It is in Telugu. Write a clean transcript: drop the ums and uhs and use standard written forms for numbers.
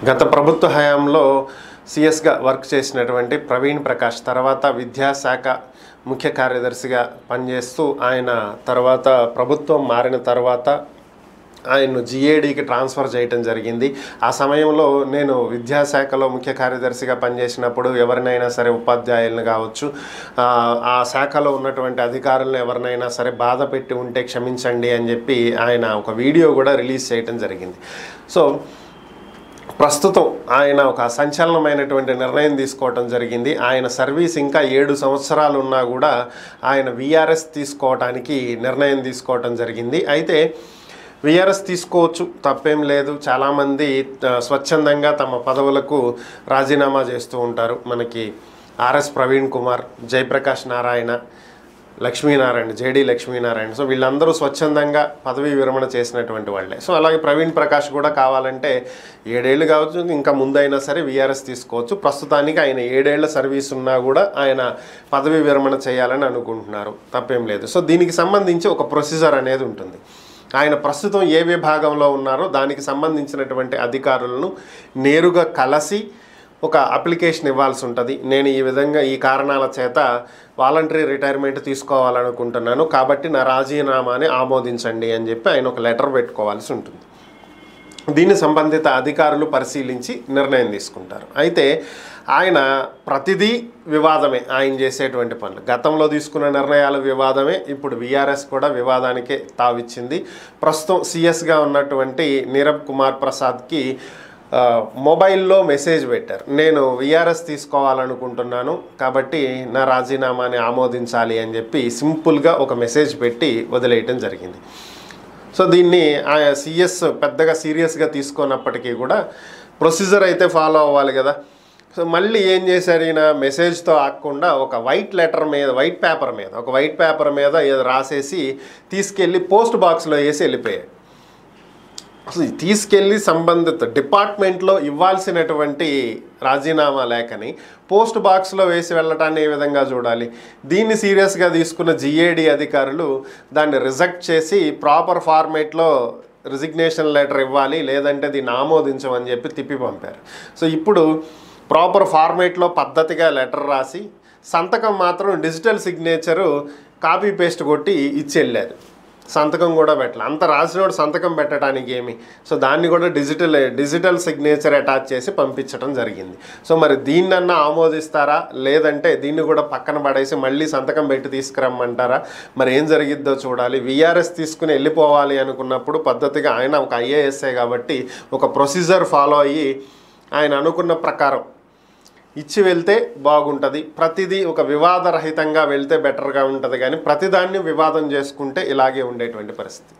గత ప్రభుత్వ హయాంలో సిఎస్గా వర్క్ చేసినటువంటి ప్రవీణ్ ప్రకాష్ తర్వాత విద్యాశాఖ ముఖ్య కార్యదర్శిగా పనిచేస్తూ ఆయన తర్వాత ప్రభుత్వం మారిన తర్వాత ఆయన్ను జిఏడికి ట్రాన్స్ఫర్ చేయటం జరిగింది. ఆ సమయంలో నేను విద్యాశాఖలో ముఖ్య కార్యదర్శిగా పనిచేసినప్పుడు ఎవరినైనా సరే ఉపాధ్యాయులను కావచ్చు, ఆ శాఖలో ఉన్నటువంటి అధికారులను ఎవరినైనా సరే బాధ పెట్టి ఉంటే క్షమించండి అని చెప్పి ఆయన ఒక వీడియో కూడా రిలీజ్ చేయటం జరిగింది. సో ప్రస్తుతం ఆయన ఒక సంచలనమైనటువంటి నిర్ణయం తీసుకోవటం జరిగింది. ఆయన సర్వీస్ ఇంకా 7 సంవత్సరాలు ఉన్నా కూడా ఆయన విఆర్ఎస్ తీసుకోవటానికి నిర్ణయం తీసుకోవటం జరిగింది. అయితే విఆర్ఎస్ తీసుకోవచ్చు, తప్పేం లేదు. చాలామంది స్వచ్ఛందంగా తమ పదవులకు రాజీనామా చేస్తూ ఉంటారు. మనకి RS Praveen Kumar, Jayaprakash Narayana, Lakshminarayana, JD Lakshminarayana, so వీళ్ళందరూ స్వచ్ఛందంగా పదవీ విరమణ చేసినటువంటి వాళ్ళే. సో అలాగే ప్రవీణ్ ప్రకాష్ కూడా కావాలంటే 7 ఏళ్ళు కావచ్చు, ఇంకా ముందైనా సరే విఆర్ఎస్ తీసుకోవచ్చు. ప్రస్తుతానికి ఆయన 7 ఏళ్ల సర్వీస్ ఉన్నా కూడా ఆయన పదవీ విరమణ చేయాలని అనుకుంటున్నారు, తప్పేం లేదు. సో దీనికి సంబంధించి ఒక ప్రొసీజర్ అనేది ఉంటుంది. ఆయన ప్రస్తుతం ఏ విభాగంలో ఉన్నారో దానికి సంబంధించినటువంటి అధికారులను నేరుగా కలిసి ఒక అప్లికేషన్ ఇవ్వాల్సి ఉంటుంది. నేను ఈ విధంగా ఈ కారణాల చేత వాలంటరీ రిటైర్మెంట్ తీసుకోవాలనుకుంటున్నాను, కాబట్టి నా రాజీనామాని ఆమోదించండి అని చెప్పి ఆయన ఒక లెటర్ పెట్టుకోవాల్సి ఉంటుంది. దీన్ని సంబంధిత అధికారులు పరిశీలించి నిర్ణయం తీసుకుంటారు. అయితే ఆయన ప్రతిదీ వివాదమే, ఆయన చేసేటువంటి పనులు. గతంలో తీసుకున్న నిర్ణయాలు వివాదమే, ఇప్పుడు విఆర్ఎస్ కూడా వివాదానికే తావిచ్చింది. ప్రస్తుతం సిఎస్గా ఉన్నటువంటి నీరబ్ కుమార్ ప్రసాద్కి మొబైల్లో మెసేజ్ పెట్టారు, నేను విఆర్ఎస్ తీసుకోవాలనుకుంటున్నాను కాబట్టి నా రాజీనామాని ఆమోదించాలి అని చెప్పి సింపుల్గా ఒక మెసేజ్ పెట్టి వదిలేయటం జరిగింది. సో దీన్ని సిఎస్ పెద్దగా సీరియస్గా తీసుకున్నప్పటికీ కూడా ప్రొసీజర్ అయితే ఫాలో అవ్వాలి కదా. సో మళ్ళీ ఏం చేశారు, ఈయన మెసేజ్తో ఆగకుండా ఒక వైట్ పేపర్ మీద ఏదో రాసేసి తీసుకెళ్ళి పోస్ట్ బాక్స్లో వేసి వెళ్ళిపోయాడు. తీసుకెళ్ళి సంబంధిత డిపార్ట్మెంట్లో ఇవ్వాల్సినటువంటి రాజీనామా లేఖని పోస్ట్ బాక్స్లో వేసి వెళ్ళటాన్ని ఏ విధంగా చూడాలి? దీన్ని సీరియస్గా తీసుకున్న జిఏడి అధికారులు దాన్ని రిజెక్ట్ చేసి ప్రాపర్ ఫార్మేట్లో రిజిగ్నేషన్ లెటర్ ఇవ్వాలి, లేదంటే దీన్ని ఆమోదించమని చెప్పి తిప్పి పంపారు. సో ఇప్పుడు ప్రాపర్ ఫార్మేట్లో పద్ధతిగా లెటర్ రాసి సంతకం మాత్రం డిజిటల్ సిగ్నేచరు కాపీ పేస్ట్ కొట్టి ఇచ్చి వెళ్ళారు. సంతకం కూడా పెట్టాలి, అంత రాసినోడు సంతకం పెట్టడానికి ఏమి. సో దాన్ని కూడా డిజిటల్ సిగ్నేచర్ అటాచ్ చేసి పంపించడం జరిగింది. సో మరి దీన్నన్నా ఆమోదిస్తారా, లేదంటే దీన్ని కూడా పక్కన పడేసి మళ్ళీ సంతకం పెట్టి తీసుకురమ్మంటారా? మరి ఏం జరిగిద్దో చూడాలి. విఆర్ఎస్ తీసుకుని వెళ్ళిపోవాలి అనుకున్నప్పుడు పద్ధతిగా ఆయన ఒక ఐఏఎస్ఏ కాబట్టి ఒక ప్రొసీజర్ ఫాలో అయ్యి ఆయన అనుకున్న ప్రకారం ఇచ్చి వెళ్తే బాగుంటుంది. ప్రతిదీ ఒక వివాదరహితంగా వెళ్తే బెటర్గా ఉంటుంది, కానీ ప్రతిదాన్ని వివాదం చేసుకుంటే ఇలాగే ఉండేటువంటి పరిస్థితి.